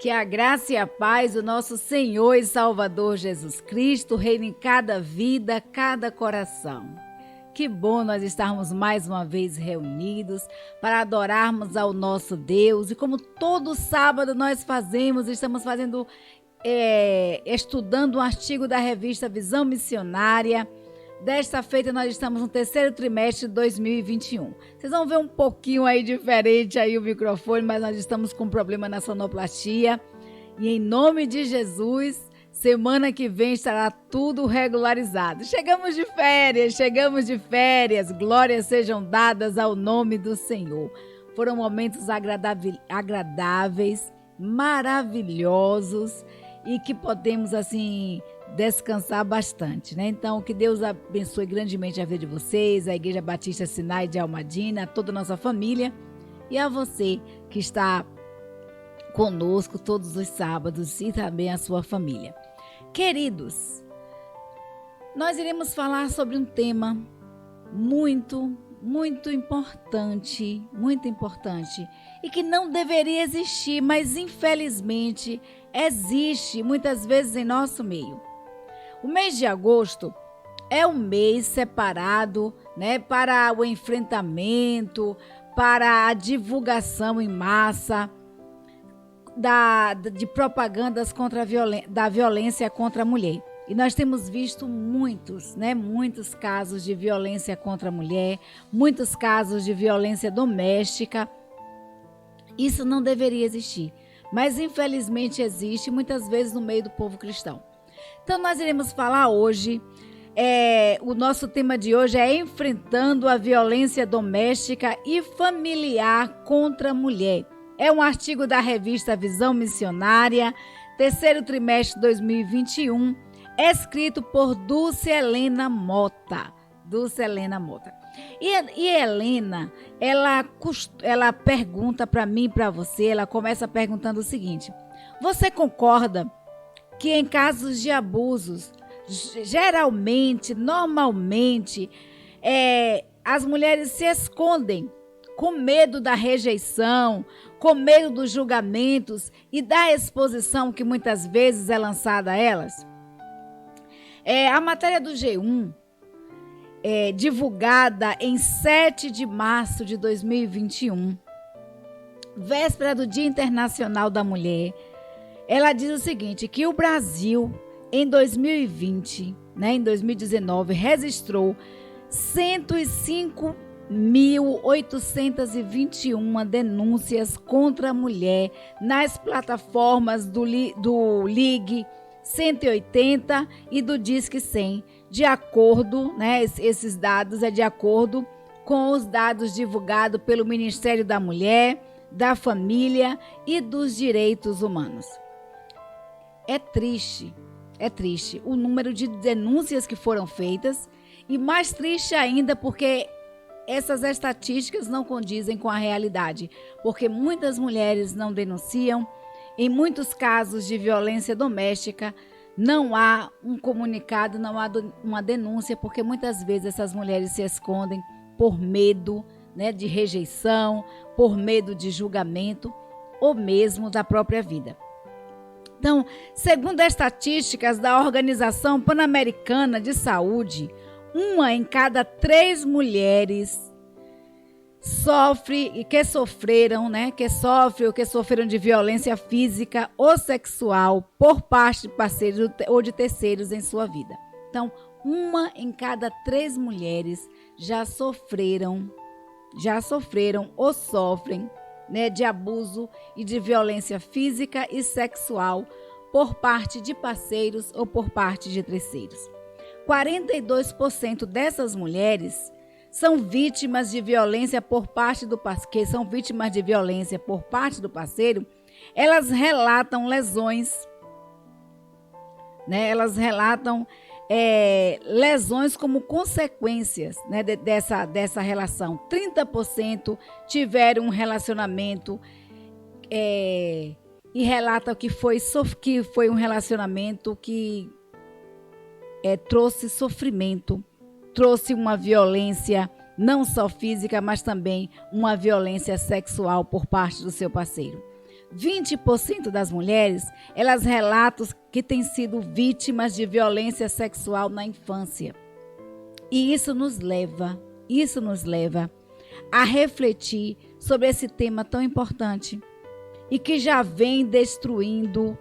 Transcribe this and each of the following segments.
Que a graça e a paz do nosso Senhor e Salvador Jesus Cristo reine em cada vida, cada coração. Que bom nós estarmos mais uma vez reunidos para adorarmos ao nosso Deus. E como todo sábado nós estamos fazendo, estudando um artigo da revista Visão Missionária. Desta feita nós estamos no terceiro trimestre de 2021. Vocês vão ver um pouquinho aí diferente aí o microfone, mas nós estamos com um problema na sonoplastia. E em nome de Jesus, semana que vem estará tudo regularizado. Chegamos de férias, glórias sejam dadas ao nome do Senhor. Foram momentos agradáveis, maravilhosos e que podemos assim descansar bastante, né? Então, que Deus abençoe grandemente a vida de vocês, a Igreja Batista Sinai de Almadina, a toda a nossa família e a você que está conosco todos os sábados e também a sua família. Queridos, nós iremos falar sobre um tema muito importante e que não deveria existir, mas infelizmente existe muitas vezes em nosso meio. O mês de agosto é um mês separado, né, para o enfrentamento, para a divulgação em massa de propagandas da violência contra a mulher. E nós temos visto muitos casos de violência contra a mulher, muitos casos de violência doméstica. Isso não deveria existir, mas infelizmente existe muitas vezes no meio do povo cristão. Então nós iremos falar hoje, o nosso tema de hoje é enfrentando a violência doméstica e familiar contra a mulher. É um artigo da revista Visão Missionária, terceiro trimestre de 2021, escrito por Dulce Helena Mota. E Helena, ela pergunta para mim e para você, ela começa perguntando o seguinte: você concorda que em casos de abusos, normalmente, as mulheres se escondem com medo da rejeição, com medo dos julgamentos e da exposição que muitas vezes é lançada a elas? A matéria do G1, divulgada em 7 de março de 2021, véspera do Dia Internacional da Mulher, ela diz o seguinte, que o Brasil, em 2019, registrou 105.821 denúncias contra a mulher nas plataformas do Ligue 180 e do Disque 100, de acordo, esses dados de acordo com os dados divulgados pelo Ministério da Mulher, da Família e dos Direitos Humanos. É triste o número de denúncias que foram feitas e mais triste ainda porque essas estatísticas não condizem com a realidade, porque muitas mulheres não denunciam. Em muitos casos de violência doméstica, não há um comunicado, não há uma denúncia, porque muitas vezes essas mulheres se escondem por medo, de rejeição, por medo de julgamento ou mesmo da própria vida. Então, segundo as estatísticas da Organização Pan-Americana de Saúde, 1 em cada 3 mulheres sofrem ou que sofreram de violência física ou sexual por parte de parceiros ou de terceiros em sua vida. Então, 1 em cada 3 mulheres já sofreram ou sofrem, de abuso e de violência física e sexual por parte de parceiros ou por parte de terceiros. 42% dessas mulheres são vítimas de violência por parte do parceiro, elas relatam lesões, lesões como consequências, dessa relação. 30% tiveram um relacionamento e relatam que foi um relacionamento que trouxe sofrimento, trouxe uma violência não só física, mas também uma violência sexual por parte do seu parceiro. 20% das mulheres, elas relatam que têm sido vítimas de violência sexual na infância. E isso nos leva a refletir sobre esse tema tão importante e que já vem destruindo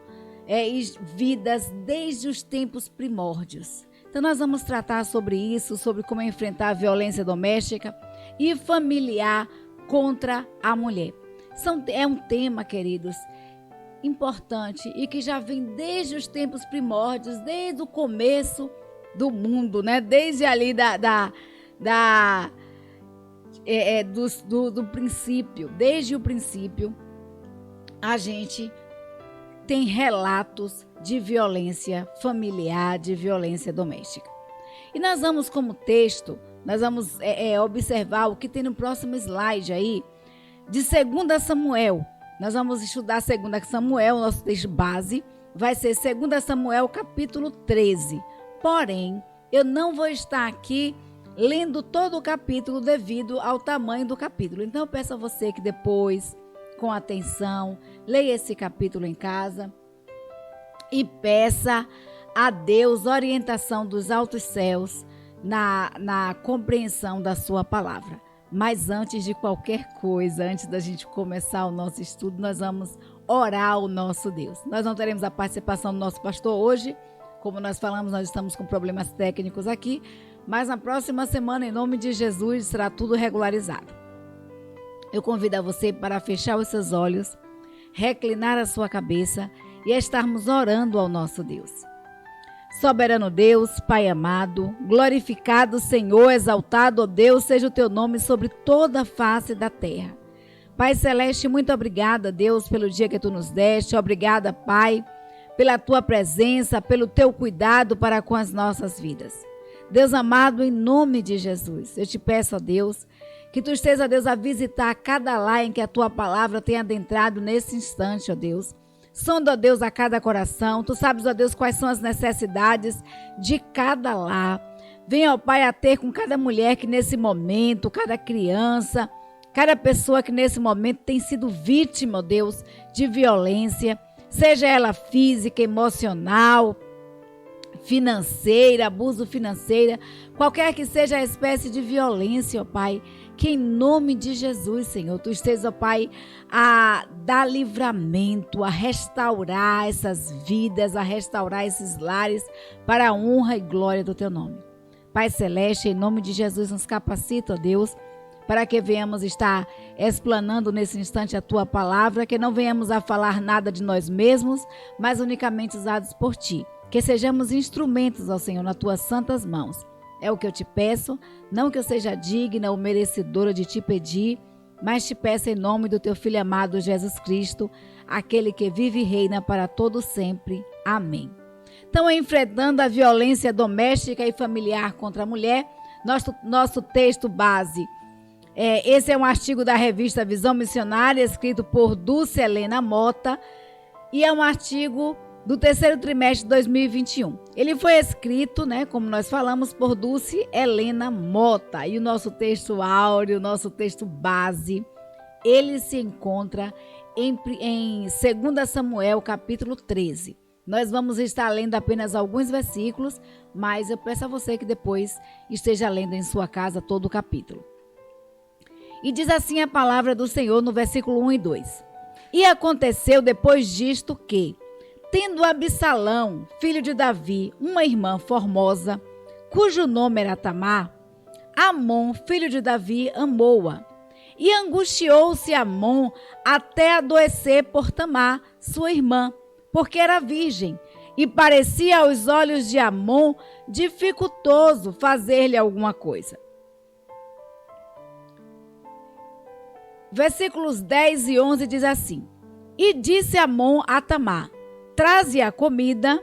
vidas desde os tempos primórdios. Então nós vamos tratar sobre isso, sobre como enfrentar a violência doméstica e familiar contra a mulher. É um tema, queridos, importante e que já vem desde os tempos primórdios, desde o começo do mundo, né? Desde ali do princípio, desde o princípio, a gente tem relatos de violência familiar, de violência doméstica. E nós vamos, como texto, observar o que tem no próximo slide aí, de 2 Samuel. Nós vamos estudar 2 Samuel, nosso texto base vai ser 2 Samuel, capítulo 13. Porém, eu não vou estar aqui lendo todo o capítulo devido ao tamanho do capítulo. Então, eu peço a você que depois, com atenção, leia esse capítulo em casa e peça a Deus orientação dos altos céus na compreensão da sua palavra. Mas antes de qualquer coisa, antes da gente começar o nosso estudo, nós vamos orar ao nosso Deus. Nós não teremos a participação do nosso pastor hoje. Como nós falamos, nós estamos com problemas técnicos aqui. Mas na próxima semana, em nome de Jesus, será tudo regularizado. Eu convido a você para fechar os seus olhos, reclinar a sua cabeça e estarmos orando ao nosso Deus. Soberano Deus, Pai amado, glorificado Senhor, exaltado, ó Deus, seja o teu nome sobre toda a face da terra. Pai Celeste, muito obrigada, Deus, pelo dia que tu nos deste. Obrigada, Pai, pela tua presença, pelo teu cuidado para com as nossas vidas. Deus amado, em nome de Jesus, eu te peço, ó Deus, que tu esteja, Deus, a visitar cada lar em que a tua palavra tem adentrado nesse instante, ó Deus. Sonda, ó Deus, a cada coração. Tu sabes, ó Deus, quais são as necessidades de cada lar. Venha, ó Pai, a ter com cada mulher que nesse momento, cada criança, cada pessoa que nesse momento tem sido vítima, ó Deus, de violência, seja ela física, emocional, financeira, abuso financeiro, qualquer que seja a espécie de violência, ó Pai, que em nome de Jesus, Senhor, tu estejas, ó Pai, a dar livramento, a restaurar essas vidas, a restaurar esses lares para a honra e glória do teu nome. Pai Celeste, em nome de Jesus, nos capacita, ó Deus, para que venhamos estar explanando nesse instante a tua palavra, que não venhamos a falar nada de nós mesmos, mas unicamente usados por ti. Que sejamos instrumentos, ó Senhor, nas tuas santas mãos. É o que eu te peço, não que eu seja digna ou merecedora de te pedir, mas te peço em nome do teu Filho amado Jesus Cristo, aquele que vive e reina para todo sempre. Amém. Então, enfrentando a violência doméstica e familiar contra a mulher, nosso texto base, esse é um artigo da revista Visão Missionária, escrito por Dulce Helena Mota, e é um artigo do terceiro trimestre de 2021. Ele foi escrito, como nós falamos, por Dulce Helena Mota. E o nosso texto áureo, o nosso texto base, ele se encontra em 2 Samuel, capítulo 13. Nós vamos estar lendo apenas alguns versículos, mas eu peço a você que depois esteja lendo em sua casa todo o capítulo. E diz assim a palavra do Senhor no versículo 1 e 2. E aconteceu depois disto que, tendo Absalão, filho de Davi, uma irmã formosa, cujo nome era Tamar, Amon, filho de Davi, amou-a. E angustiou-se Amon até adoecer por Tamar, sua irmã, porque era virgem, e parecia aos olhos de Amon dificultoso fazer-lhe alguma coisa. Versículos 10 e 11 diz assim: E disse Amon a Tamar: Traze a comida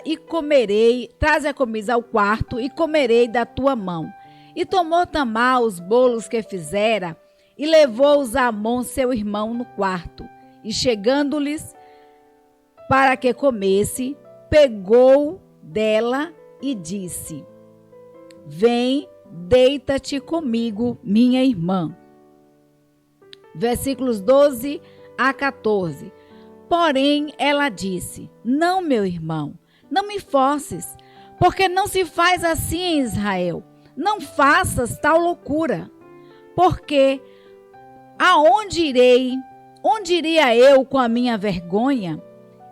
e comerei, traze a comida ao quarto e comerei da tua mão. E tomou Tamar os bolos que fizera e levou-os a Amon, seu irmão, no quarto. E chegando-lhes para que comesse, pegou dela e disse: Vem, deita-te comigo, minha irmã. Versículos 12 a 14. Porém, ela disse: não, meu irmão, não me forces, porque não se faz assim em Israel. Não faças tal loucura, porque aonde irei? Onde iria eu com a minha vergonha?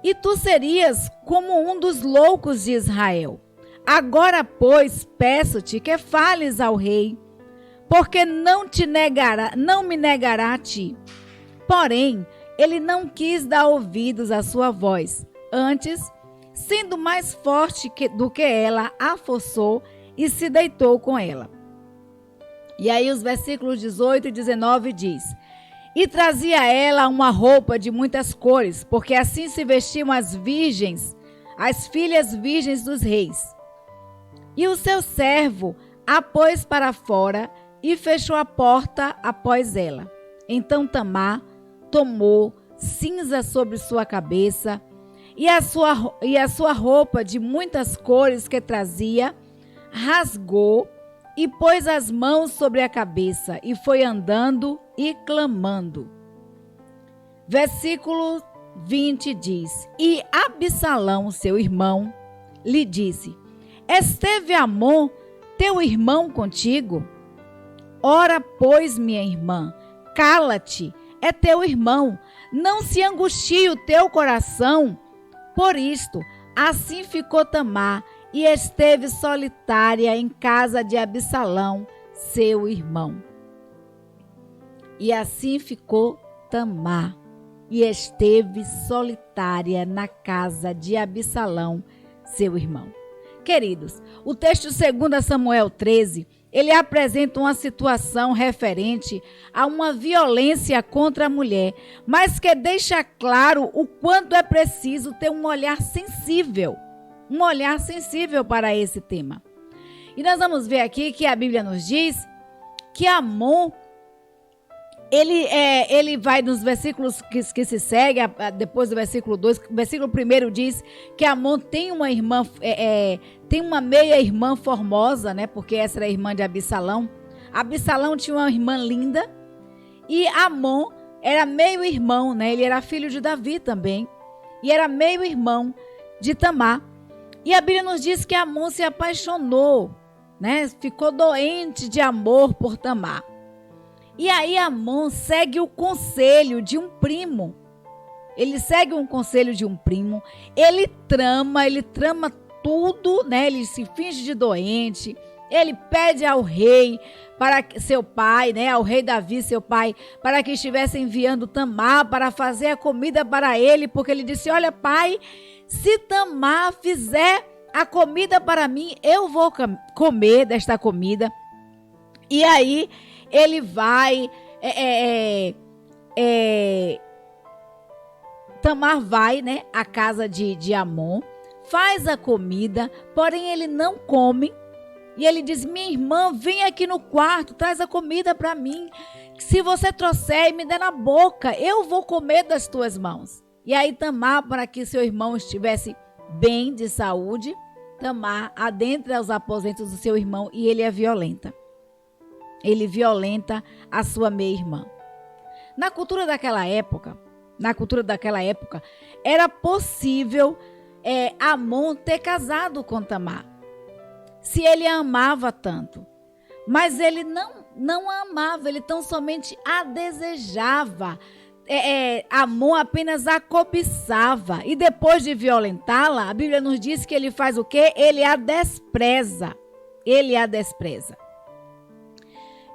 E tu serias como um dos loucos de Israel. Agora, pois, peço-te que fales ao rei, porque não me negará a ti. Porém, ele não quis dar ouvidos à sua voz. Antes, sendo mais forte do que ela, a forçou e se deitou com ela. E aí os versículos 18 e 19 diz: e trazia ela uma roupa de muitas cores, porque assim se vestiam as virgens, as filhas virgens dos reis. E o seu servo a pôs para fora e fechou a porta após ela. Então Tamar tomou cinza sobre sua cabeça e a sua roupa de muitas cores que trazia, rasgou e pôs as mãos sobre a cabeça e foi andando e clamando. Versículo 20 diz: e Absalão, seu irmão, lhe disse: esteve Amon, teu irmão, contigo? Ora, pois, minha irmã, cala-te, é teu irmão, não se angustie o teu coração. Por isto, assim ficou Tamar e esteve solitária em casa de Absalão, seu irmão. E assim ficou Tamar e esteve solitária na casa de Absalão, seu irmão. Queridos, o texto 2 Samuel 13, ele apresenta uma situação referente a uma violência contra a mulher, mas que deixa claro o quanto é preciso ter um olhar sensível para esse tema. E nós vamos ver aqui que a Bíblia nos diz que Amon, ele vai nos versículos que se segue, depois do versículo 2, o versículo 1 diz que Amon tem uma irmã, tem uma meia-irmã formosa, né? Porque essa era a irmã de Absalão. Absalão tinha uma irmã linda e Amon era meio-irmão, né? Ele era filho de Davi também e era meio-irmão de Tamar. E a Bíblia nos diz que Amon se apaixonou, né? Ficou doente de amor por Tamar. E aí Amon segue o conselho de um primo. Ele segue um conselho de um primo. Ele trama tudo, né? Ele se finge de doente. Ele pede ao rei, para seu pai, né? Ao rei Davi, seu pai, para que estivesse enviando Tamar para fazer a comida para ele, porque ele disse: olha, pai, se Tamar fizer a comida para mim, eu vou comer desta comida. E aí ele vai, Tamar vai, né, à casa de Amon, faz a comida, porém ele não come. E ele diz: minha irmã, vem aqui no quarto, traz a comida para mim. Se você trouxer e me der na boca, eu vou comer das tuas mãos. E aí Tamar, para que seu irmão estivesse bem de saúde, Tamar adentra os aposentos do seu irmão e ele é violenta. Ele violenta a sua meia-irmã. Na cultura daquela época, era possível Amon ter casado com Tamar, se ele a amava tanto. Mas ele não a amava, ele tão somente a desejava. Amon apenas a cobiçava. E depois de violentá-la, a Bíblia nos diz que ele faz o quê? Ele a despreza.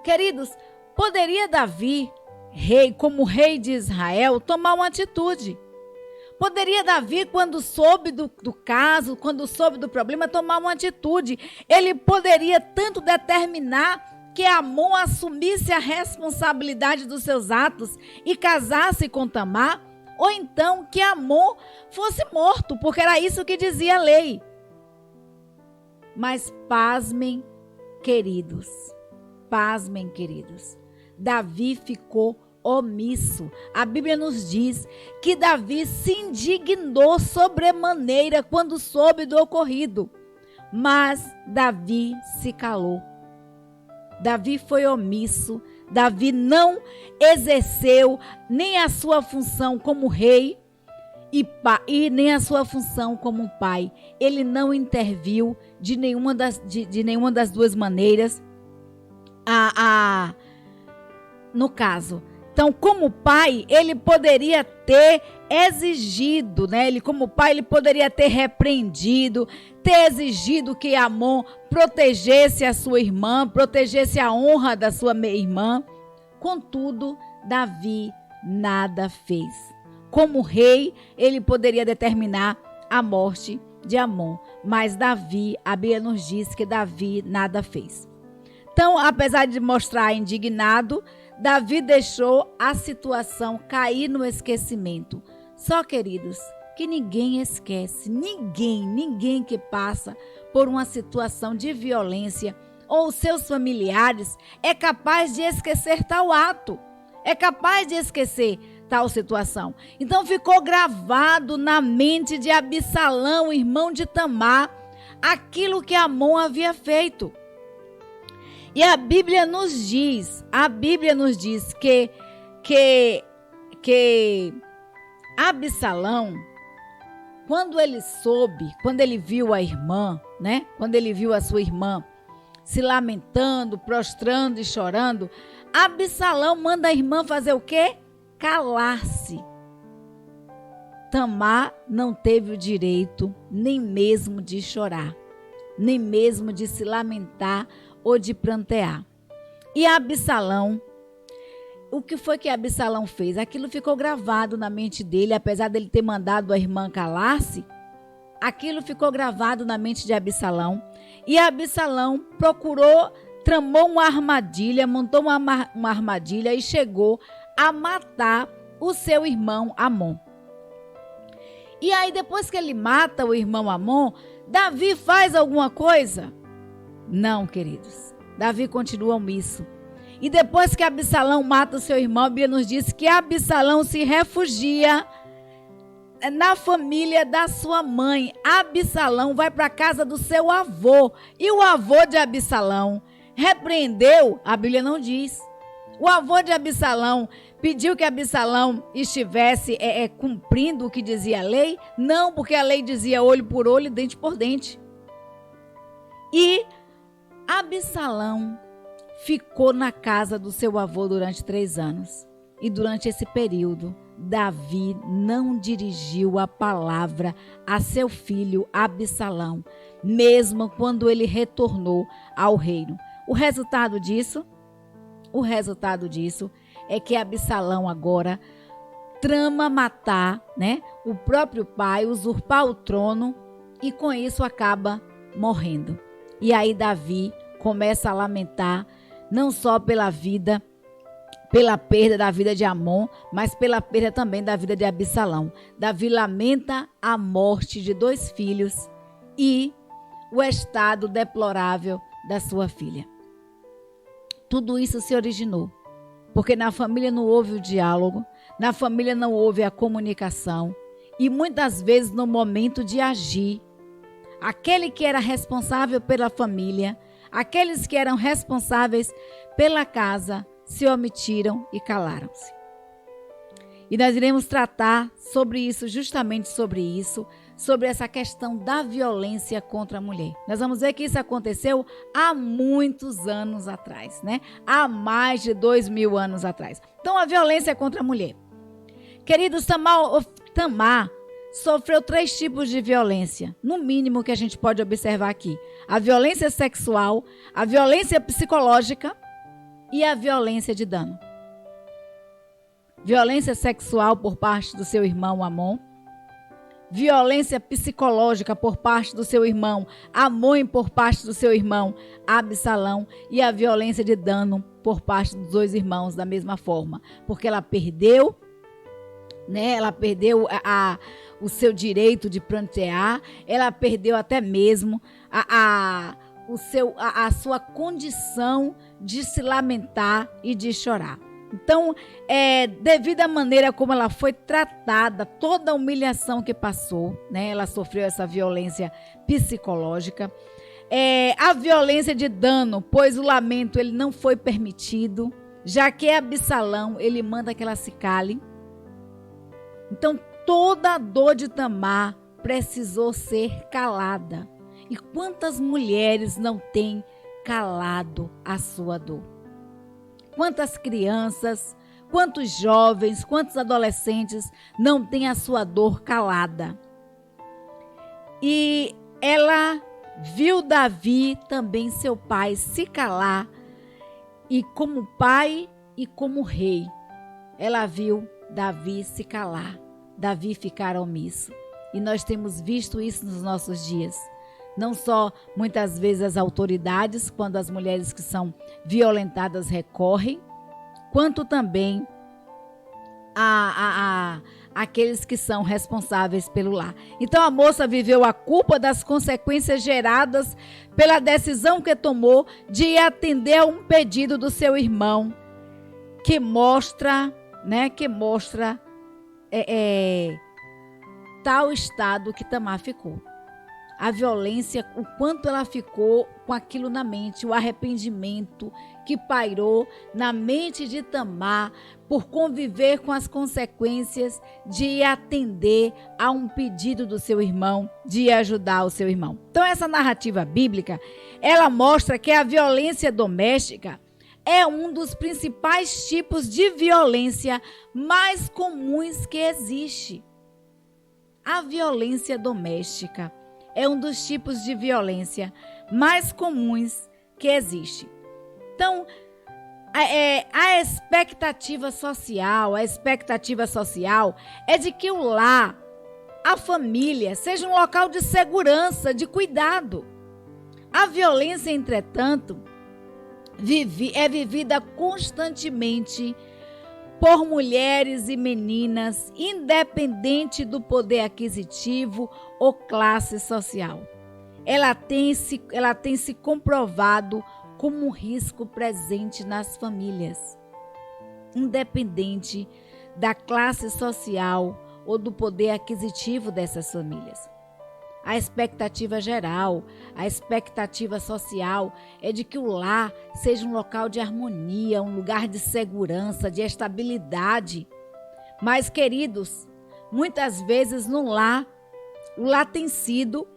Queridos, poderia Davi, como rei de Israel, tomar uma atitude. Poderia Davi, quando soube do caso, quando soube do problema, tomar uma atitude. Ele poderia tanto determinar que Amon assumisse a responsabilidade dos seus atos e casasse com Tamar, ou então que Amon fosse morto, porque era isso que dizia a lei. Mas pasmem, queridos. Davi ficou omisso. A Bíblia nos diz que Davi se indignou sobremaneira quando soube do ocorrido. Mas Davi se calou. Davi foi omisso. Davi não exerceu nem a sua função como rei e nem a sua função como pai. Ele não interviu de nenhuma das duas maneiras no caso. Então, como pai, ele poderia ter exigido, né? Ele, como pai, ele poderia ter repreendido, ter exigido que Amon protegesse a sua irmã, protegesse a honra da sua irmã. Contudo, Davi nada fez. Como rei, ele poderia determinar a morte de Amon, mas Davi, a Bíblia nos diz que Davi nada fez. Então, apesar de mostrar indignado, Davi deixou a situação cair no esquecimento. Só, queridos, que ninguém esquece, ninguém que passa por uma situação de violência ou seus familiares é capaz de esquecer tal ato, é capaz de esquecer tal situação. Então ficou gravado na mente de Absalão, irmão de Tamar, aquilo que Amon havia feito. E a Bíblia nos diz que Absalão, quando ele viu a irmã, né? Quando ele viu a sua irmã se lamentando, prostrando e chorando, Absalão manda a irmã fazer o quê? Calar-se. Tamar não teve o direito nem mesmo de chorar, nem mesmo de se lamentar ou de prantear. E Absalão, o que foi que Absalão fez? Aquilo ficou gravado na mente dele, apesar dele ter mandado a irmã calar-se, aquilo ficou gravado na mente de Absalão. E Absalão tramou uma armadilha, montou uma armadilha e chegou a matar o seu irmão Amon. E aí, depois que ele mata o irmão Amon, Davi faz alguma coisa? Não, queridos. Davi continua omisso. E depois que Absalão mata o seu irmão, a Bíblia nos diz que Absalão se refugia na família da sua mãe. Absalão vai para a casa do seu avô. E o avô de Absalão repreendeu, a Bíblia não diz. O avô de Absalão pediu que Absalão estivesse cumprindo o que dizia a lei? Não, porque a lei dizia olho por olho, dente por dente. E Absalão ficou na casa do seu avô durante 3 anos. E durante esse período, Davi não dirigiu a palavra a seu filho Absalão, mesmo quando ele retornou ao reino. O resultado disso é que Absalão agora trama matar, né, o próprio pai, usurpar o trono e com isso acaba morrendo. E aí Davi começa a lamentar não só pela perda da vida de Amon, mas pela perda também da vida de Absalão. Davi lamenta a morte de 2 filhos e o estado deplorável da sua filha. Tudo isso se originou porque na família não houve o diálogo, na família não houve a comunicação e muitas vezes no momento de agir, aquele que era responsável pela família, aqueles que eram responsáveis pela casa, se omitiram e calaram-se. E nós iremos tratar sobre isso, justamente sobre isso, sobre essa questão da violência contra a mulher. Nós vamos ver que isso aconteceu há muitos anos atrás, né? Há mais de 2000 anos atrás. Então, a violência contra a mulher. Queridos, Tamar sofreu 3 tipos de violência, no mínimo que a gente pode observar aqui. A violência sexual, a violência psicológica e a violência de dano. Violência sexual por parte do seu irmão Amon, violência psicológica por parte do seu irmão Amon e por parte do seu irmão Absalão, e a violência de dano por parte dos 2 irmãos da mesma forma, porque ela perdeu, né? Ela perdeu o seu direito de prantear, ela perdeu até mesmo a sua condição de se lamentar e de chorar. Então, devido à maneira como ela foi tratada, toda a humilhação que passou, né? Ela sofreu essa violência psicológica. A violência de dano, pois o lamento ele não foi permitido, já que é Absalão, ele manda que ela se cale. Então, toda a dor de Tamar precisou ser calada. E quantas mulheres não têm calado a sua dor? Quantas crianças, quantos jovens, quantos adolescentes não têm a sua dor calada? E ela viu Davi, também seu pai, se calar, e como pai e como rei, ela viu Davi se calar, Davi ficar omisso. E nós temos visto isso nos nossos dias. Não só muitas vezes as autoridades, quando as mulheres que são violentadas recorrem, quanto também aqueles que são responsáveis pelo lar. Então a moça viveu a culpa das consequências geradas pela decisão que tomou de atender a um pedido do seu irmão, que mostra tal estado que Tamar ficou. A violência, o quanto ela ficou com aquilo na mente, o arrependimento que pairou na mente de Tamar por conviver com as consequências de atender a um pedido do seu irmão, de ajudar o seu irmão. Então essa narrativa bíblica, ela mostra que a violência doméstica é um dos principais tipos de violência mais comuns que existe. A violência doméstica é um dos tipos de violência mais comuns que existe. Então, a expectativa social é de que o lar, a família, seja um local de segurança, de cuidado. A violência, entretanto, é vivida constantemente por mulheres e meninas, independente do poder aquisitivo ou classe social. Ela tem se comprovado como um risco presente nas famílias, independente da classe social ou do poder aquisitivo dessas famílias. A expectativa geral, a expectativa social é de que o lar seja um local de harmonia, um lugar de segurança, de estabilidade. Mas, queridos, muitas vezes o lar tem sido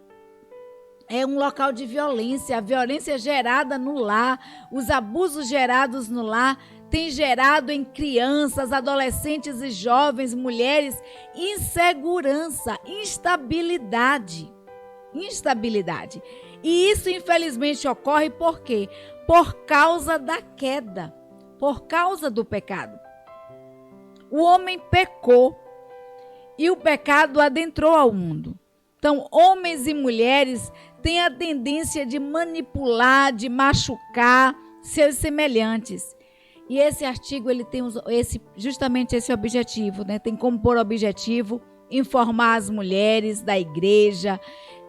um local de violência. A violência gerada no lar, os abusos gerados no lar, tem gerado em crianças, adolescentes e jovens, mulheres, insegurança, instabilidade. E isso, infelizmente, ocorre por quê? Por causa da queda, por causa do pecado. O homem pecou e o pecado adentrou ao mundo. Então, homens e mulheres têm a tendência de manipular, de machucar seus semelhantes. E esse artigo ele tem justamente esse objetivo, né? Tem como por objetivo informar as mulheres da igreja,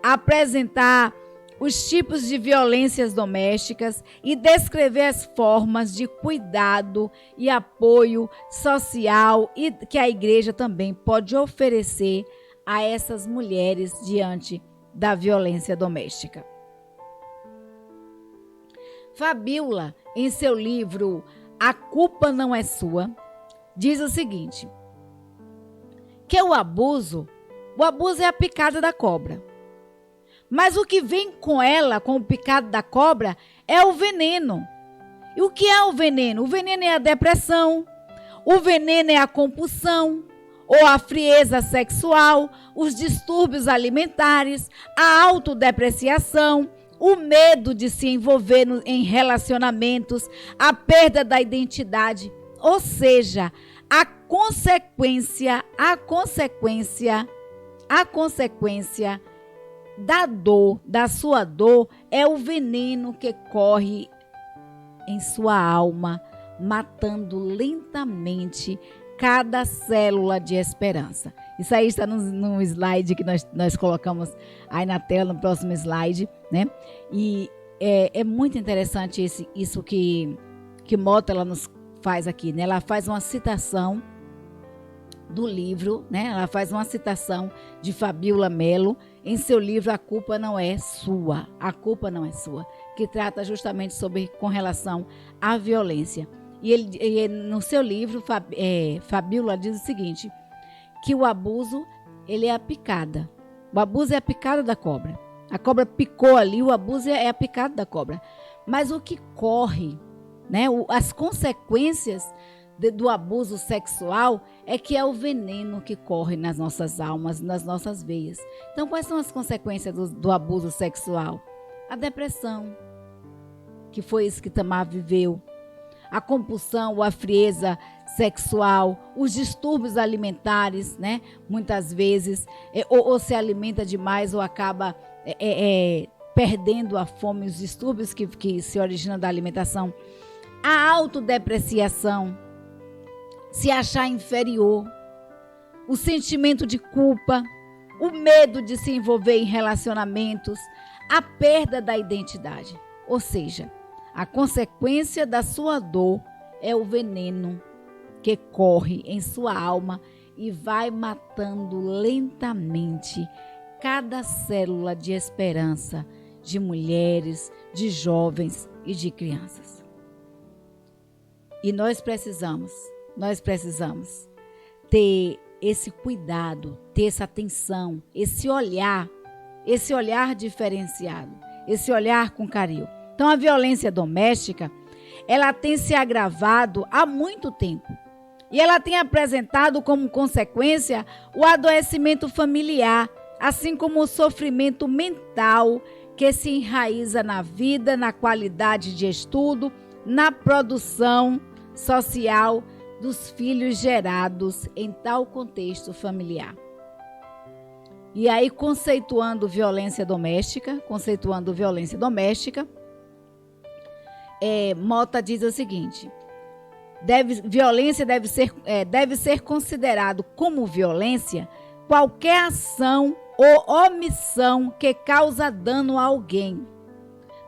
apresentar os tipos de violências domésticas e descrever as formas de cuidado e apoio social e que a igreja também pode oferecer a essas mulheres diante da violência doméstica. Fabiola, em seu livro A Culpa Não É Sua, diz o seguinte, que o abuso é a picada da cobra. Mas o que vem com ela, com o picado da cobra, é o veneno. E o que é o veneno? O veneno é a depressão, o veneno é a compulsão, ou a frieza sexual, os distúrbios alimentares, a autodepreciação, o medo de se envolver em relacionamentos, a perda da identidade. Ou seja, a consequência da dor, da sua dor, é o veneno que corre em sua alma, matando lentamente cada célula de esperança. Isso aí está no slide que nós colocamos aí na tela, no próximo slide, né? E é muito interessante isso que Mota ela nos faz aqui, né? Ela faz uma citação do livro, né? Ela faz uma citação de Fabiola Mello em seu livro A Culpa Não É Sua. A Culpa Não É Sua, que trata justamente com relação à violência. E no seu livro, Fabíola diz o seguinte, que o abuso, ele é a picada. O abuso é a picada da cobra. A cobra picou ali, o abuso é a picada da cobra. Mas o que corre, né, as consequências do abuso sexual é que é o veneno que corre nas nossas almas, nas nossas veias. Então, quais são as consequências do abuso sexual? A depressão, que foi isso que Tamar viveu. A compulsão, a frieza sexual, os distúrbios alimentares, né? Muitas vezes, ou se alimenta demais ou acaba perdendo a fome, os distúrbios que se originam da alimentação. A autodepreciação, se achar inferior, o sentimento de culpa, o medo de se envolver em relacionamentos, a perda da identidade. Ou seja, a consequência da sua dor é o veneno que corre em sua alma e vai matando lentamente cada célula de esperança de mulheres, de jovens e de crianças. E nós precisamos ter esse cuidado, ter essa atenção, esse olhar diferenciado, esse olhar com carinho. Então, a violência doméstica, ela tem se agravado há muito tempo. E ela tem apresentado como consequência o adoecimento familiar, assim como o sofrimento mental que se enraiza na vida, na qualidade de estudo, na produção social dos filhos gerados em tal contexto familiar. E aí, conceituando violência doméstica, Mota diz o seguinte: violência deve ser considerado como violência qualquer ação ou omissão que causa dano a alguém.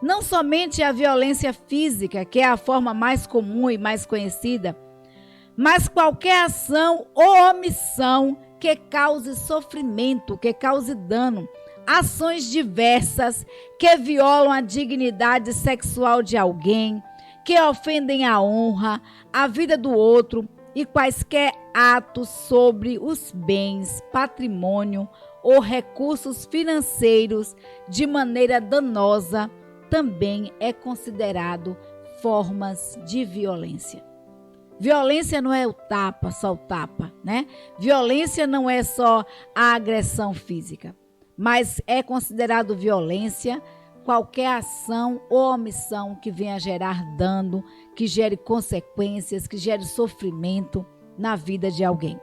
Não somente a violência física, que é a forma mais comum e mais conhecida, mas qualquer ação ou omissão que cause sofrimento, que cause dano. Ações diversas que violam a dignidade sexual de alguém, que ofendem a honra, a vida do outro e quaisquer atos sobre os bens, patrimônio ou recursos financeiros de maneira danosa, também é considerado formas de violência. Violência não é só o tapa, né? Violência não é só a agressão física. Mas é considerado violência qualquer ação ou omissão que venha gerar dano, que gere consequências, que gere sofrimento na vida de alguém.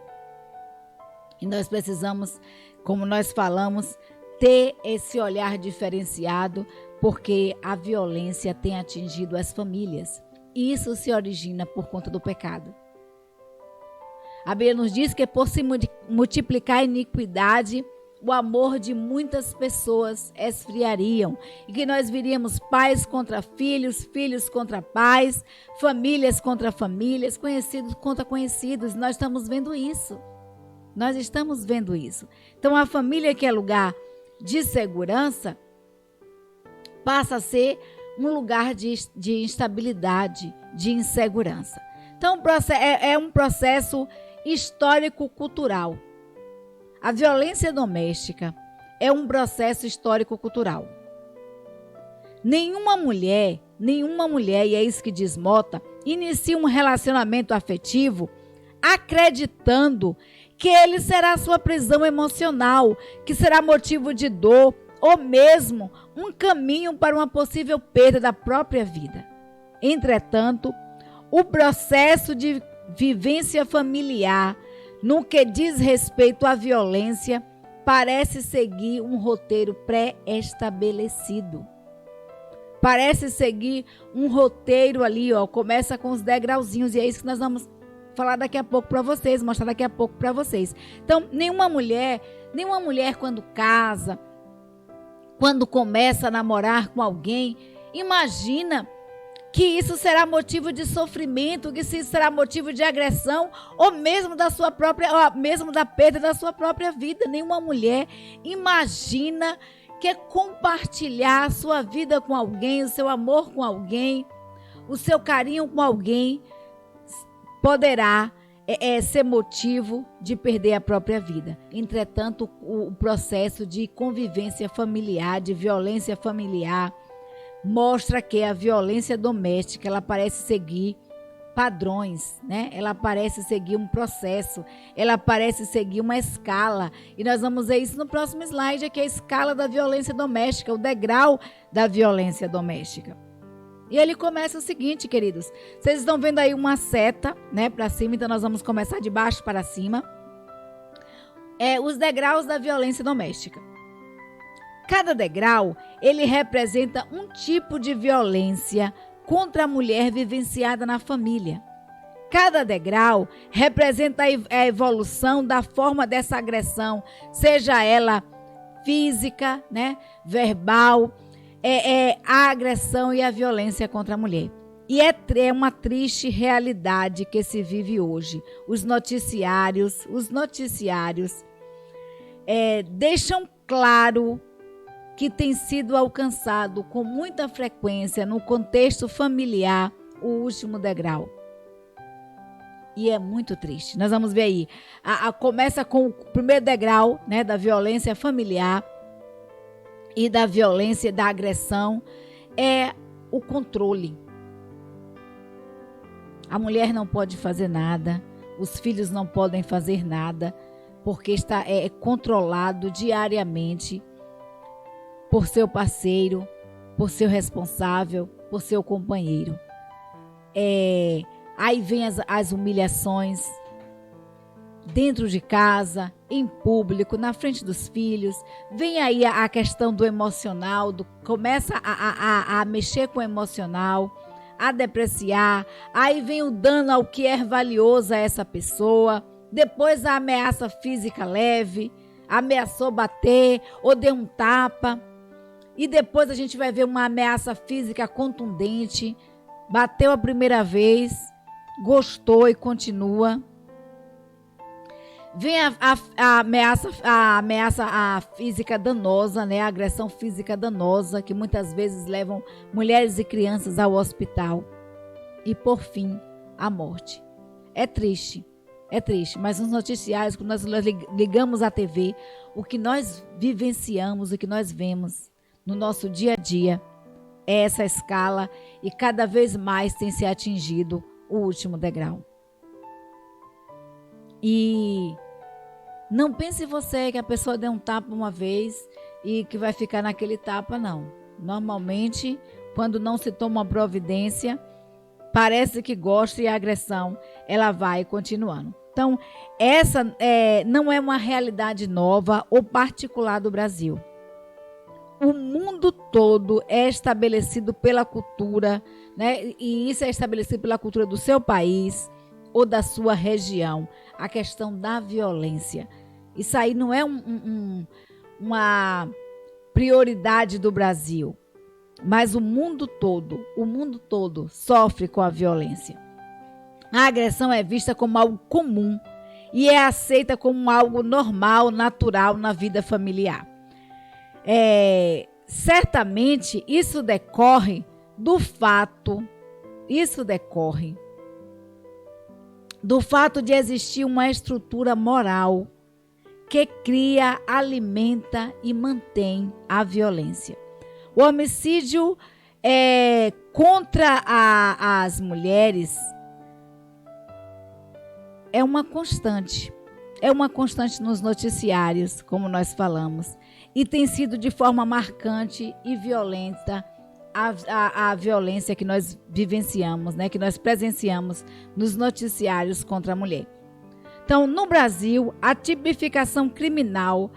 E nós precisamos, como nós falamos, ter esse olhar diferenciado, porque a violência tem atingido as famílias. E isso se origina por conta do pecado. A Bíblia nos diz que por se multiplicar a iniquidade, o amor de muitas pessoas esfriariam e que nós viríamos pais contra filhos, filhos contra pais, famílias contra famílias, conhecidos contra conhecidos. Nós estamos vendo isso. Então, a família, que é lugar de segurança, passa a ser um lugar de instabilidade, de insegurança. Então, é um processo histórico-cultural. A violência doméstica é um processo histórico-cultural. Nenhuma mulher, e é isso que diz Mota, inicia um relacionamento afetivo acreditando que ele será sua prisão emocional, que será motivo de dor ou mesmo um caminho para uma possível perda da própria vida. Entretanto, o processo de vivência familiar, no que diz respeito à violência, parece seguir um roteiro pré-estabelecido. Parece seguir um roteiro ali, começa com os degrauzinhos, e é isso que nós vamos falar daqui a pouco para vocês, mostrar daqui a pouco para vocês. Então, nenhuma mulher quando casa, quando começa a namorar com alguém, imagina que isso será motivo de sofrimento, que isso será motivo de agressão, ou mesmo da perda da sua própria vida. Nenhuma mulher imagina que compartilhar a sua vida com alguém, o seu amor com alguém, o seu carinho com alguém, poderá ser motivo de perder a própria vida. Entretanto, o processo de convivência familiar, de violência familiar, mostra que a violência doméstica, ela parece seguir padrões, né? Ela parece seguir um processo, ela parece seguir uma escala. E nós vamos ver isso no próximo slide, que é a escala da violência doméstica, o degrau da violência doméstica. E ele começa o seguinte, queridos. Vocês estão vendo aí uma seta, né, para cima, então nós vamos começar de baixo para cima. Os degraus da violência doméstica. Cada degrau, ele representa um tipo de violência contra a mulher vivenciada na família. Cada degrau representa a evolução da forma dessa agressão, seja ela física, né, verbal, a agressão e a violência contra a mulher. E é uma triste realidade que se vive hoje. Os noticiários deixam claro que tem sido alcançado com muita frequência no contexto familiar o último degrau. E é muito triste. Nós vamos ver aí. Começa com o primeiro degrau, né, da violência familiar e da violência, da agressão, é o controle. A mulher não pode fazer nada, os filhos não podem fazer nada, porque está controlado diariamente por seu parceiro, por seu responsável, por seu companheiro. Aí vem as humilhações dentro de casa, em público, na frente dos filhos. Vem aí a questão do emocional, começa a mexer com o emocional, a depreciar. Aí vem o dano ao que é valioso a essa pessoa. Depois a ameaça física leve, ameaçou bater ou deu um tapa. E depois a gente vai ver uma ameaça física contundente. Bateu a primeira vez, gostou e continua. Vem a ameaça física danosa, né? A agressão física danosa, que muitas vezes levam mulheres e crianças ao hospital. E, por fim, a morte. É triste, mas nos noticiários, quando nós ligamos a TV, o que nós vivenciamos, o que nós vemos no nosso dia a dia é essa escala, e cada vez mais tem se atingido o último degrau. E não pense você que a pessoa deu um tapa uma vez e que vai ficar naquele tapa, não. Normalmente, quando não se toma uma providência, parece que gosta e a agressão, ela vai continuando. Então, essa não é uma realidade nova ou particular do Brasil. O mundo todo é estabelecido pela cultura, né? E isso é estabelecido pela cultura do seu país ou da sua região. A questão da violência. Isso aí não é uma prioridade do Brasil, mas o mundo todo sofre com a violência. A agressão é vista como algo comum e é aceita como algo normal, natural na vida familiar. Certamente isso decorre do fato de existir uma estrutura moral que cria, alimenta e mantém a violência. O homicídio contra as mulheres é uma constante nos noticiários, como nós falamos, e tem sido de forma marcante e violenta a violência que nós vivenciamos, né, que nós presenciamos nos noticiários contra a mulher. Então, no Brasil, a tipificação criminal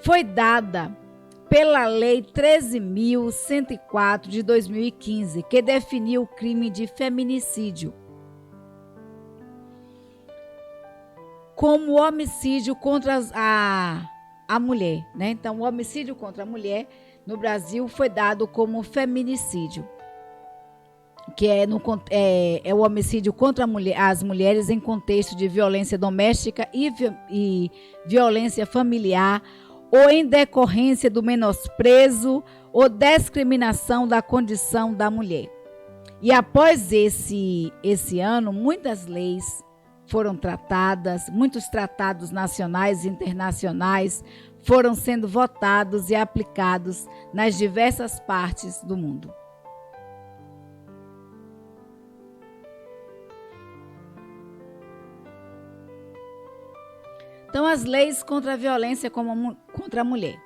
foi dada pela Lei 13.104 de 2015, que definiu o crime de feminicídio como homicídio contra a mulher, né? Então, o homicídio contra a mulher no Brasil foi dado como feminicídio, que é o homicídio contra as mulheres em contexto de violência doméstica e violência familiar, ou em decorrência do menosprezo ou discriminação da condição da mulher. E após esse ano, muitas leis foram tratadas, muitos tratados nacionais e internacionais foram sendo votados e aplicados nas diversas partes do mundo. Então, as leis contra a violência contra a mulher.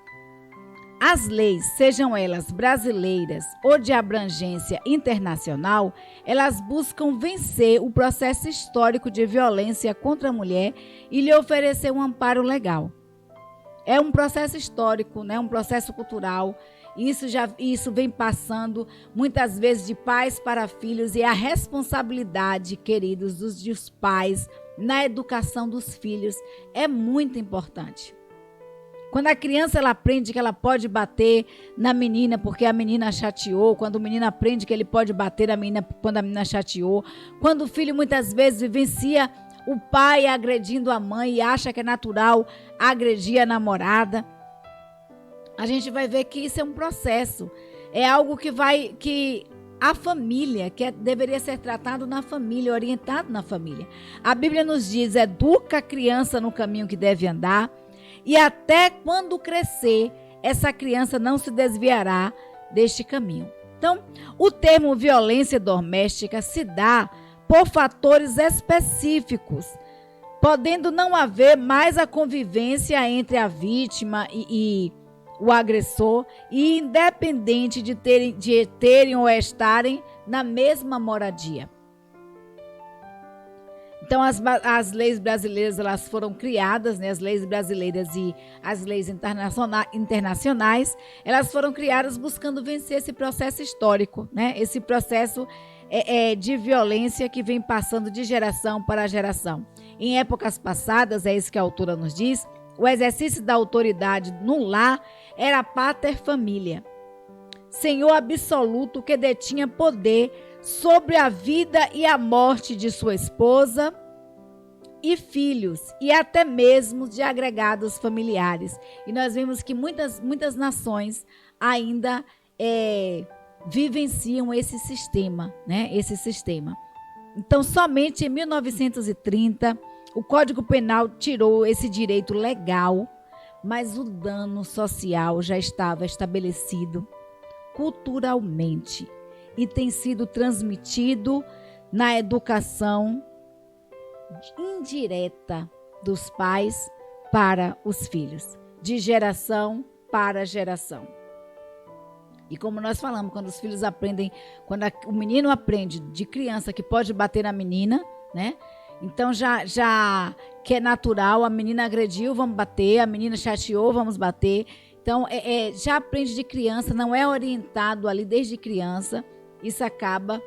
As leis, sejam elas brasileiras ou de abrangência internacional, elas buscam vencer o processo histórico de violência contra a mulher e lhe oferecer um amparo legal. É um processo histórico, né? Um processo cultural. Isso vem passando muitas vezes de pais para filhos, e a responsabilidade, queridos, dos pais na educação dos filhos é muito importante. Quando a criança ela aprende que ela pode bater na menina porque a menina chateou, quando o menino aprende que ele pode bater a menina quando a menina chateou, quando o filho muitas vezes vivencia o pai agredindo a mãe e acha que é natural agredir a namorada, a gente vai ver que isso é um processo, é algo que a família, deveria ser tratado na família, orientado na família. A Bíblia nos diz: educa a criança no caminho que deve andar, e até quando crescer, essa criança não se desviará deste caminho. Então, o termo violência doméstica se dá por fatores específicos, podendo não haver mais a convivência entre a vítima e o agressor, e independente de terem ou estarem na mesma moradia. Então, as leis brasileiras elas foram criadas, né? As leis brasileiras e as leis internacionais, elas foram criadas buscando vencer esse processo histórico, né? Esse processo de violência que vem passando de geração para geração. Em épocas passadas, é isso que a autora nos diz, o exercício da autoridade no lar era pater família, senhor absoluto que detinha poder sobre a vida e a morte de sua esposa e filhos, e até mesmo de agregados familiares. E nós vemos que muitas nações ainda vivenciam esse sistema, né? Esse sistema. Então, somente em 1930, o Código Penal tirou esse direito legal, mas o dano social já estava estabelecido culturalmente e tem sido transmitido na educação indireta dos pais para os filhos, de geração para geração. E como nós falamos, quando os filhos aprendem, quando o menino aprende de criança que pode bater na menina, né? Então já que é natural, a menina agrediu, vamos bater, a menina chateou, vamos bater. Então já aprende de criança, não é orientado ali desde criança. Isso acaba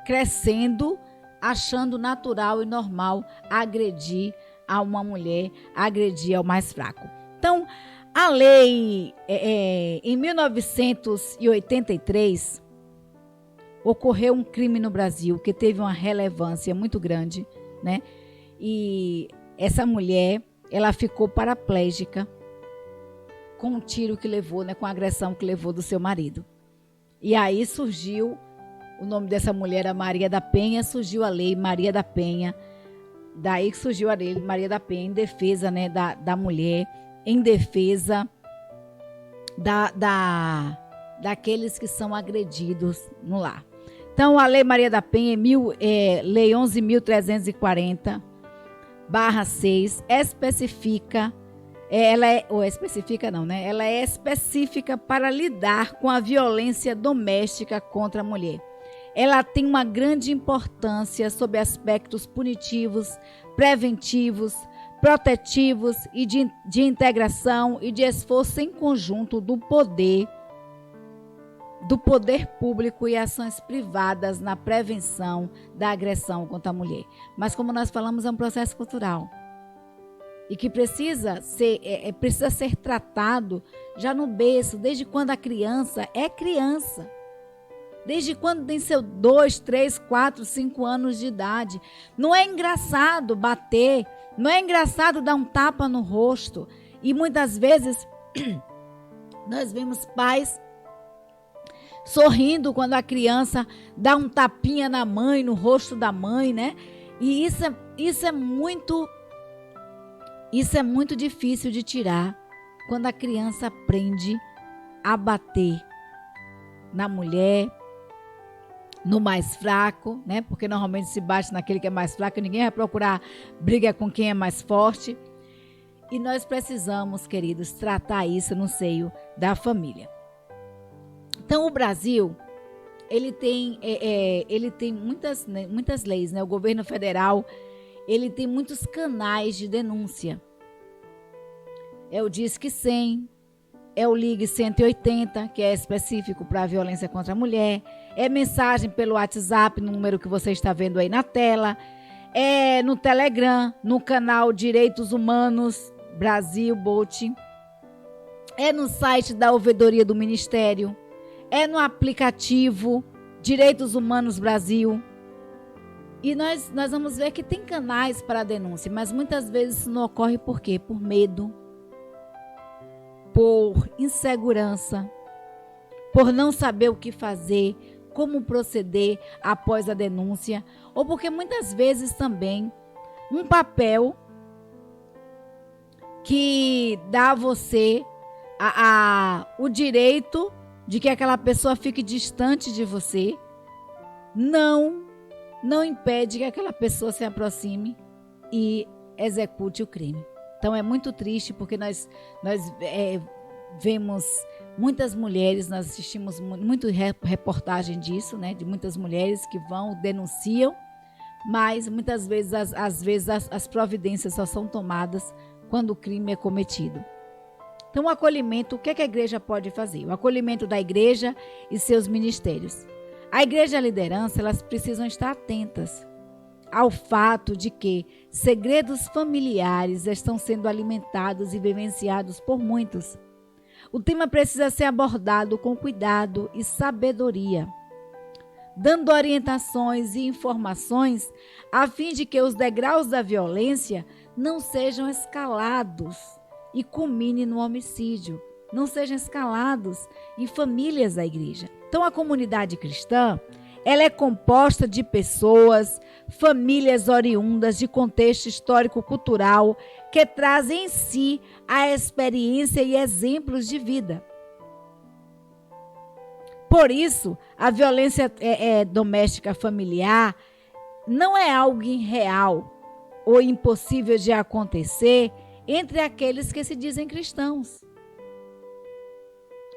crescendo, achando natural e normal agredir a uma mulher, agredir ao mais fraco. Então, a lei, em 1983, ocorreu um crime no Brasil que teve uma relevância muito grande, né? E essa mulher, ela ficou paraplégica com o tiro que levou, né? Com a agressão que levou do seu marido. E aí surgiu, o nome dessa mulher era Maria da Penha, surgiu a lei Maria da Penha. Daí que surgiu a lei Maria da Penha em defesa, né, da mulher, em defesa daqueles que são agredidos no lar. Então, a Lei Maria da Penha, Lei 11.340/6, especifica, ela é específica para lidar com a violência doméstica contra a mulher. Ela tem uma grande importância sob aspectos punitivos, preventivos, protetivos e de integração e de esforço em conjunto do poder público e ações privadas na prevenção da agressão contra a mulher. Mas, como nós falamos, é um processo cultural e que precisa ser tratado já no berço, desde quando a criança é criança. Desde quando tem seus 2, 3, 4, 5 anos de idade. Não é engraçado bater, não é engraçado dar um tapa no rosto. E muitas vezes nós vemos pais sorrindo quando a criança dá um tapinha na mãe, no rosto da mãe, né? E isso é muito difícil de tirar quando a criança aprende a bater na mulher, no mais fraco, né? Porque normalmente se bate naquele que é mais fraco, ninguém vai procurar briga com quem é mais forte. E nós precisamos, queridos, tratar isso no seio da família. Então, o Brasil, ele tem muitas leis, né? O governo federal, ele tem muitos canais de denúncia. É o Disque 100, é o Ligue 180, que é específico para a violência contra a mulher, é mensagem pelo WhatsApp, no número que você está vendo aí na tela, é no Telegram, no canal Direitos Humanos Brasil, BOT, é no site da Ouvidoria do Ministério, é no aplicativo Direitos Humanos Brasil. E nós vamos ver que tem canais para a denúncia, mas muitas vezes isso não ocorre por quê? Por medo, por insegurança, por não saber o que fazer, como proceder após a denúncia, ou porque muitas vezes também um papel que dá a você o direito de que aquela pessoa fique distante de você, não impede que aquela pessoa se aproxime e execute o crime. Então é muito triste porque nós vemos muitas mulheres, nós assistimos muito reportagem disso, né? De muitas mulheres que vão, denunciam, mas muitas vezes, as providências só são tomadas quando o crime é cometido. Então o acolhimento, o que a igreja pode fazer? O acolhimento da igreja e seus ministérios. A igreja e a liderança, elas precisam estar atentas ao fato de que segredos familiares estão sendo alimentados e vivenciados por muitos. O tema precisa ser abordado com cuidado e sabedoria, dando orientações e informações a fim de que os degraus da violência não sejam escalados e culmine no homicídio, não sejam escalados em famílias da igreja. Então, a comunidade cristã, ela é composta de pessoas, famílias oriundas de contexto histórico-cultural que trazem em si a experiência e exemplos de vida. Por isso, a violência doméstica familiar não é algo irreal ou impossível de acontecer entre aqueles que se dizem cristãos.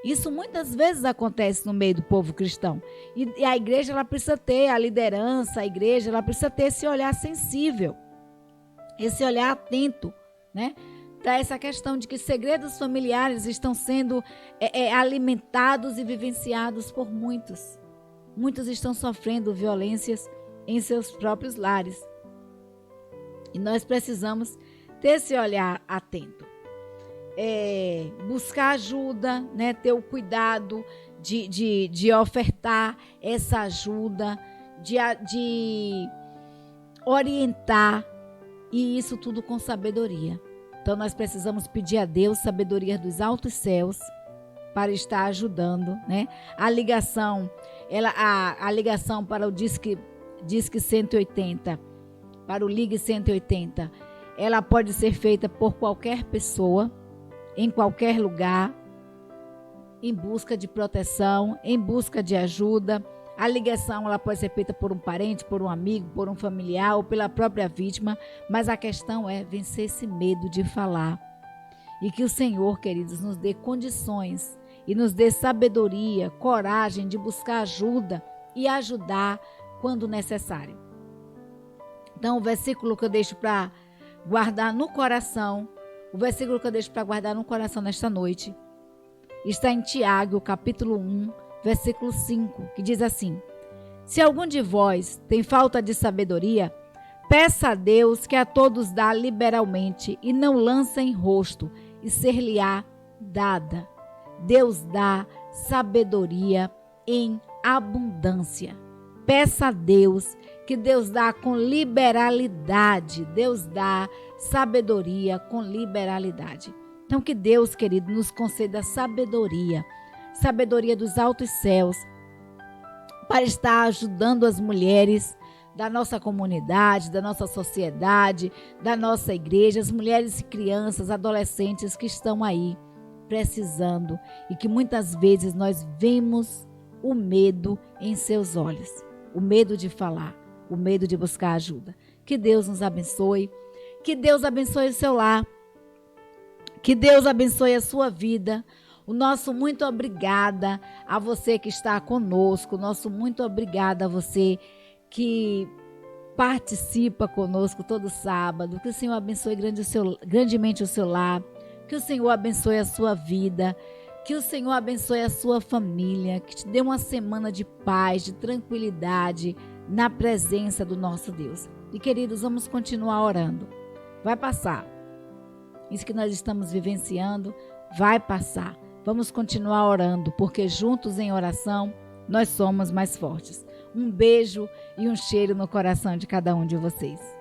Isso muitas vezes acontece no meio do povo cristão. E a igreja, ela precisa ter, a liderança, a igreja, ela precisa ter esse olhar sensível, esse olhar atento, né? Para essa questão de que segredos familiares estão sendo alimentados e vivenciados por muitos. Muitos estão sofrendo violências em seus próprios lares. E nós precisamos ter esse olhar atento. Buscar ajuda, né? Ter o cuidado de ofertar essa ajuda, de orientar, e isso tudo com sabedoria. Então nós precisamos pedir a Deus sabedoria dos altos céus para estar ajudando, né? A ligação para o Disque 180, para o Ligue 180, ela pode ser feita por qualquer pessoa, em qualquer lugar, em busca de proteção, em busca de ajuda. A ligação, ela pode ser feita por um parente, por um amigo, por um familiar ou pela própria vítima, mas a questão é vencer esse medo de falar. E que o Senhor, queridos, nos dê condições e nos dê sabedoria, coragem de buscar ajuda e ajudar quando necessário. Então, o versículo que eu deixo para guardar no coração, nesta noite, está em Tiago, capítulo 1, versículo 5, que diz assim: se algum de vós tem falta de sabedoria, peça a Deus, que a todos dá liberalmente, e não lança em rosto, e ser-lhe-á dada. Deus dá sabedoria em abundância. Peça a Deus, que Deus dá com liberalidade. Deus dá sabedoria com liberalidade. Então, que Deus, querido, nos conceda sabedoria. Sabedoria dos altos céus, para estar ajudando as mulheres da nossa comunidade, da nossa sociedade, da nossa igreja, as mulheres e crianças, adolescentes que estão aí precisando e que muitas vezes nós vemos o medo em seus olhos, o medo de falar, o medo de buscar ajuda. Que Deus nos abençoe, que Deus abençoe o seu lar, que Deus abençoe a sua vida. O nosso muito obrigada a você que está conosco, o nosso muito obrigada a você que participa conosco todo sábado. Que o Senhor abençoe grandemente o seu lar, que o Senhor abençoe a sua vida, que o Senhor abençoe a sua família, que te dê uma semana de paz, de tranquilidade na presença do nosso Deus. E queridos, vamos continuar orando. Vai passar. Isso que nós estamos vivenciando vai passar. Vamos continuar orando, porque juntos em oração nós somos mais fortes. Um beijo e um cheiro no coração de cada um de vocês.